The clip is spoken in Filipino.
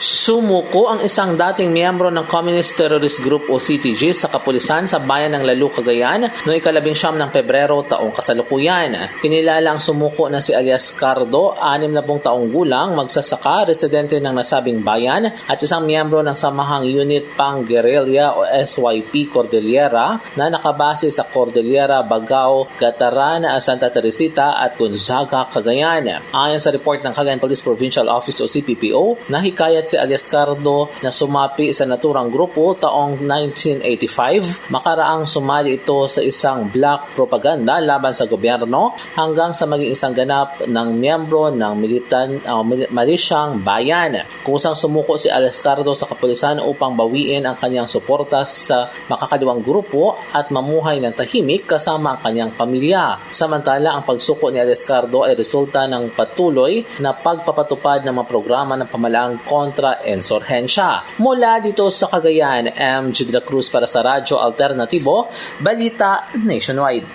Sumuko ang isang dating miyembro ng Communist Terrorist Group o CTG sa kapulisan sa bayan ng Lalu, Cagayan noong 19 ng Pebrero taong kasalukuyan. Kinilala ang sumuko na si alias Cardo, 60 taong gulang, magsasaka, residente ng nasabing bayan at isang miyembro ng Samahang Unit Pang-Guerrilla o SYP Cordillera na nakabase sa Cordillera, Bagao, Gataran, Santa Teresita at Gonzaga, Cagayan. Ayon sa report ng Cagayan Police Provincial Office o CPPO, nahikayat si alias Cardo na sumapi sa naturang grupo taong 1985. Makaraang sumali ito sa isang black propaganda laban sa gobyerno hanggang sa maging isang ganap ng miyembro ng milisyang bayan. Kusang sumuko si alias Cardo sa kapulisan upang bawiin ang kanyang suporta sa makakaliwang grupo at mamuhay ng tahimik kasama ang kanyang pamilya. Samantala, ang pagsuko ni alias Cardo ay resulta ng patuloy na pagpapatupad ng mga programa ng pamalaang kontra insurhensya. Mula dito sa Cagayan, MJ de la Cruz para sa Radyo Alternatibo, Balita Nationwide.